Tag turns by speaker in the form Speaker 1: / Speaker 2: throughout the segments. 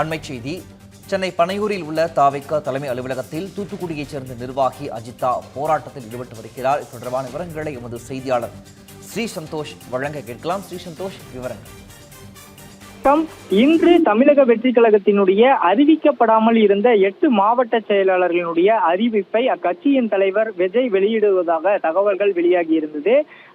Speaker 1: அண்மைச் செய்தி. சென்னை பனையூரில் உள்ள தாவேகா தலைமை அலுவலகத்தில் தூத்துக்குடியைச் சேர்ந்த நிர்வாகி அஜிதா போராட்டத்தில் ஈடுபட்டு வருகிறார். இது தொடர்பான விவரங்களை எமது செய்தியாளர் ஸ்ரீ சந்தோஷ் வழங்க கேட்கலாம். ஸ்ரீ சந்தோஷ், விவரங்கள்.
Speaker 2: இன்று தமிழக வெற்றி கழகத்தினுடைய அறிவிக்கப்படாமல் இருந்த 8 மாவட்ட செயலாளர்களுடைய அறிவிப்பை அக்கட்சியின் தலைவர் விஜய் வெளியிடுவதாக தகவல்கள் வெளியாகி இருந்தது.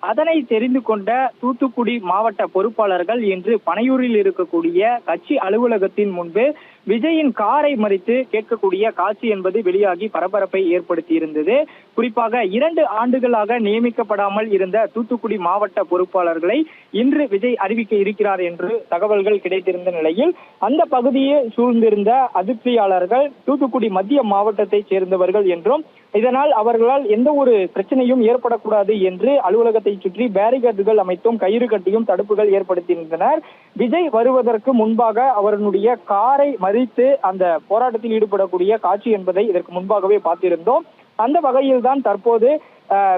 Speaker 2: அதனை தெரிந்து கொண்ட தூத்துக்குடி மாவட்ட பொறுப்பாளர்கள் இன்று பனையூரில் இருக்கக்கூடிய கட்சி அலுவலகத்தின் முன்பு விஜயின் காரை மறித்து கேட்கக்கூடிய காட்சி என்பது வெளியாகி பரபரப்பை ஏற்படுத்தி இருந்தது. குறிப்பாக 2 ஆண்டுகளாக நியமிக்கப்படாமல் இருந்த தூத்துக்குடி மாவட்ட பொறுப்பாளர்களை இன்று விஜய் அறிவிக்க இருக்கிறார் என்று தகவல்கள் கிடைத்திருந்த நிலையில் அந்த பகுதியை சூழ்ந்திருந்த அதிருப்தியாளர்கள் தூத்துக்குடி மத்திய மாவட்டத்தை சேர்ந்தவர்கள் என்றும் இதனால் அவர்களால் எந்த ஒரு பிரச்சனையும் ஏற்படக்கூடாது என்று அலுவலகத்தை சுற்றி பேரிகேட்டுகள் அமைத்தும் கயிறு கட்டியும் தடுப்புகள் ஏற்படுத்தியிருந்தனர். விஜய் வருவதற்கு முன்பாக அவர்களுடைய காரை மறித்து அந்த போராட்டத்தில் ஈடுபடக்கூடிய காட்சி என்பதை இதற்கு முன்பாகவே பார்த்திருந்தோம். அந்த வகையில் தான் தற்போது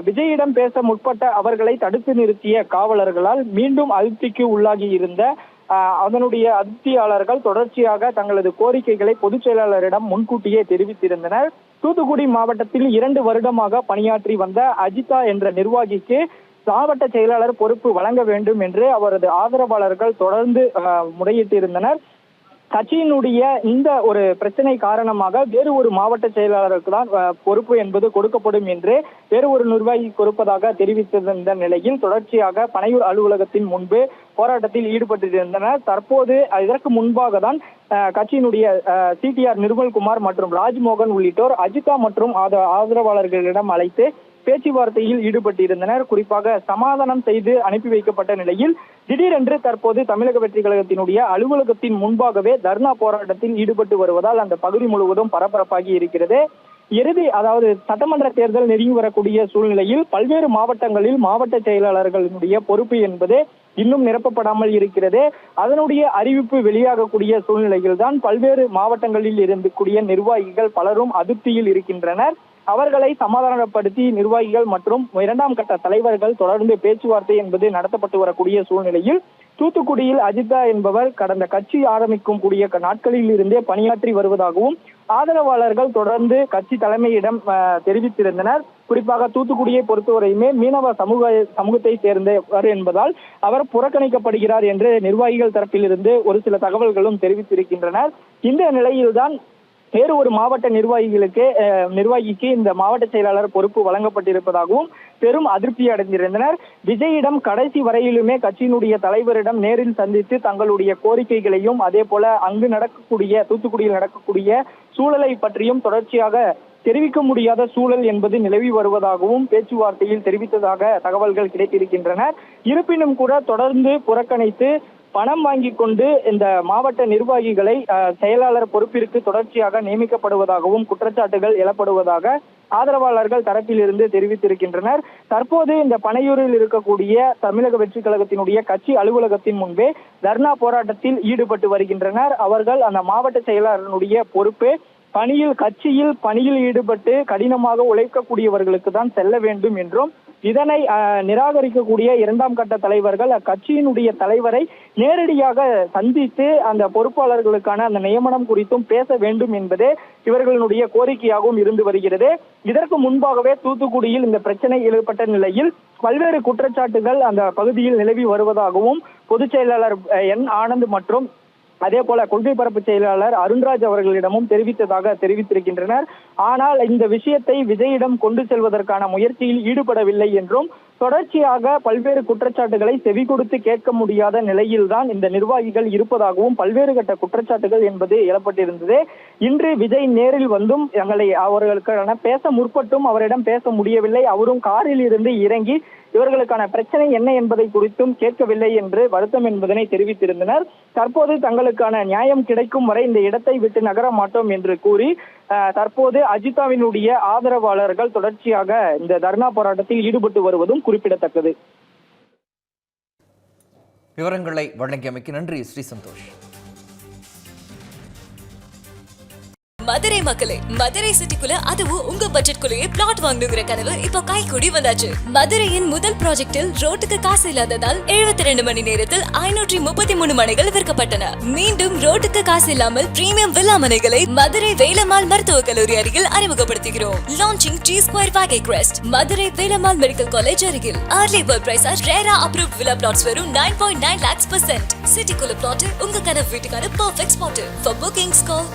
Speaker 2: விஜயிடம் பேச முற்பட்ட அவர்களை தடுத்து நிறுத்திய காவலர்களால் மீண்டும் அதிருப்திக்கு உள்ளாகி இருந்த அதனுடைய அதிருப்தியாளர்கள் தொடர்ச்சியாக தங்களது கோரிக்கைகளை பொதுச் செயலாளரிடம் முன்கூட்டியே தெரிவித்திருந்தனர். தூத்துக்குடி மாவட்டத்தில் 2 வருடமாக பணியாற்றி வந்த அஜிதா என்ற நிர்வாகிக்கு மாவட்ட செயலாளர் பொறுப்பு வழங்க வேண்டும் என்று அவரது ஆதரவாளர்கள் தொடர்ந்து முறையிட்டிருந்தனர். கட்சியினுடைய இந்த ஒரு பிரச்சனை காரணமாக வேறு ஒரு மாவட்ட செயலாளருக்கு தான் பொறுப்பு என்பது கொடுக்கப்படும் என்று வேறு ஒரு நிர்வாகி கொடுப்பதாக தெரிவித்திருந்த நிலையில் தொடர்ச்சியாக பனையூர் அலுவலகத்தின் முன்பு போராட்டத்தில் ஈடுபட்டிருந்தனர். தற்போது இதற்கு முன்பாக தான் கட்சியினுடைய சிடிஆர் நிர்மல்குமார் மற்றும் ராஜ்மோகன் உள்ளிட்டோர் அஜிதா மற்றும் ஆதரவாளர்களிடம் அழைத்து பேச்சுவார்த்தையில் ஈடுபட்டிருந்தனர். குறிப்பாக சமாதானம் செய்து அனுப்பி வைக்கப்பட்ட நிலையில் திடீரென்று தற்போது தமிழக வெற்றி கழகத்தினுடைய அலுவலகத்தின் முன்பாகவே தர்ணா போராட்டத்தில் ஈடுபட்டு வருவதால் அந்த பகுதி முழுவதும் பரபரப்பாகி இருக்கிறது. அதாவது சட்டமன்ற தேர்தல் நெருங்கி வரக்கூடிய சூழ்நிலையில் பல்வேறு மாவட்டங்களில் மாவட்ட செயலாளர்களுடைய பொறுப்பு என்பது இன்னும் நிரப்பப்படாமல் இருக்கிறது. அதனுடைய அறிவிப்பு வெளியாகக்கூடிய சூழ்நிலையில் தான் பல்வேறு மாவட்டங்களில் இருக்கக்கூடிய நிர்வாகிகள் பலரும் அதிருப்தியில் இருக்கின்றனர். அவர்களை சமாதானப்படுத்தி நிர்வாகிகள் மற்றும் 2ஆம் கட்ட தலைவர்கள் தொடர்ந்து பேச்சுவார்த்தை என்பது நடத்தப்பட்டு வரக்கூடிய சூழ்நிலையில் தூத்துக்குடியில் அஜிதா என்பவர் கடந்த கட்சி ஆரம்பிக்கும் கூடிய நாட்களில் இருந்தே பணியாற்றி வருவதாகவும் ஆதரவாளர்கள் தொடர்ந்து கட்சி தலைமையிடம் தெரிவித்திருந்தனர். குறிப்பாக தூத்துக்குடியை பொறுத்தவரையுமே மீனவ சமூகத்தை சேர்ந்தவர் என்பதால் அவர் புறக்கணிக்கப்படுகிறார் என்று நிர்வாகிகள் தரப்பிலிருந்து ஒரு சில தகவல்களும் தெரிவித்திருக்கின்றனர். இந்த நிலையில்தான் வேறு ஒரு மாவட்ட நிர்வாகிக்கு இந்த மாவட்ட செயலாளர் பொறுப்பு வழங்கப்பட்டிருப்பதாகவும் பெரும் அதிருப்தி அடைந்திருந்தனர். விஜயிடம் கடைசி வரையிலுமே கட்சியினுடைய தலைவரிடம் நேரில் சந்தித்து தங்களுடைய கோரிக்கைகளையும் அதே போல அங்கு தூத்துக்குடியில் நடக்கக்கூடிய சூழலை பற்றியும் தொடர்ச்சியாக தெரிவிக்க முடியாத சூழல் என்பது நிலவி வருவதாகவும் பேச்சுவார்த்தையில் தெரிவித்ததாக தகவல்கள் கிடைத்திருக்கின்றன. இருப்பினும் கூட தொடர்ந்து புறக்கணித்து பணம் வாங்கி கொண்டு இந்த மாவட்ட நிர்வாகிகளை செயலாளர் பொறுப்பிற்கு தொடர்ச்சியாக நியமிக்கப்படுவதாகவும் குற்றச்சாட்டுகள் எழப்படுவதாக ஆதரவாளர்கள் தரப்பிலிருந்து தெரிவித்திருக்கின்றனர். தற்போது இந்த பனையூரில் இருக்கக்கூடிய தமிழக வெற்றி கழகத்தினுடைய கட்சி அலுவலகத்தின் முன்பே தர்ணா போராட்டத்தில் ஈடுபட்டு வருகின்றனர். அவர்கள் அந்த மாவட்ட செயலாளருடைய பொறுப்பு கட்சியில் பணியில் ஈடுபட்டு கடினமாக உழைக்கக்கூடியவர்களுக்கு தான் செல்ல வேண்டும் என்றும் இதனை நிராகரிக்கக்கூடிய 2ஆம் கட்ட தலைவர்கள் அக்கட்சியினுடைய தலைவரை நேரடியாக சந்தித்து அந்த பொறுப்பாளர்களுக்கான அந்த நியமனம் குறித்தும் பேச வேண்டும் என்பதே இவர்களுடைய கோரிக்கையாகவும் இருந்து வருகிறது. இதற்கு முன்பாகவே தூத்துக்குடியில் இந்த பிரச்சனை ஏற்பட்ட நிலையில் பல்வேறு குற்றச்சாட்டுகள் அந்த பகுதியில் நிலவி வருவதாகவும் பொதுச் செயலாளர் என் ஆனந்த் மற்றும் அதே போல கொள்கை பரப்பு செயலாளர் அருண்ராஜ் அவர்களிடமும் தெரிவித்திருக்கின்றனர். ஆனால் இந்த விஷயத்தை விஜயிடம் கொண்டு செல்வதற்கான முயற்சியில் ஈடுபடவில்லை என்றும் தொடர்ச்சியாக பல்வேறு குற்றச்சாட்டுகளை செவி கொடுத்து கேட்க முடியாத நிலையில்தான் இந்த நிர்வாகிகள் இருப்பதாகவும் பல்வேறு கட்ட குற்றச்சாட்டுகள் என்பது எழப்பட்டிருந்தது. இன்று விஜய் நேரில் வந்தும் அவர்களுக்கான பேச முற்பட்டும் அவரிடம் பேச முடியவில்லை. அவரும் காரில் இருந்து இறங்கி இவர்களுக்கான பிரச்சனை என்ன என்பதை குறித்தும் கேட்கவில்லை என்று வருத்தம் என்பதனை தெரிவித்திருந்தனர். தற்போது தங்களுக்கான நியாயம் கிடைக்கும் வரை இந்த இடத்தை விட்டு நகர மாட்டோம் என்று கூறி தற்போது அஜிதாவினுடைய ஆதரவாளர்கள் தொடர்ச்சியாக இந்த தர்ணா போராட்டத்தில் ஈடுபட்டு வருவதும் குறிப்பிடத்தக்கது.
Speaker 1: விவரங்களை வழங்கியமைக்கு நன்றி ஸ்ரீ சந்தோஷ்.
Speaker 3: மதுரை மக்களே, மதுரை சிட்டிக்குள்ள அதுவும் உங்க பட்ஜெட்குள்ளேயே பிளாட் வாங்கணுங்கிற கனவு இப்போ கைகூடி வந்தாச்சு. மதுரையின் முதல் ப்ராஜெக்டில் ரோட்டுக்கு காசு இல்லாததால் 72 மணி நேரத்தில் 533 மனைகள் விற்கப்பட்டன. மீண்டும் ரோட்டுக்கு காசு இல்லாமல் பிரீமியம் வில்லா மனைகளை மதுரை வேலம்மாள் மருத்துவக் கல்லூரி அருகில் அறிமுகப்படுத்துகிறோம். Launching G Square Valley Crest, Madurai Velammal medical college அருகில். Early bird price RERA approved villa plots வெறும் 9.9 lakhs %. சிட்டிக்குள்ள பிளாட் உங்க கனவு வீட்டுக்கான perfect spot. For bookings call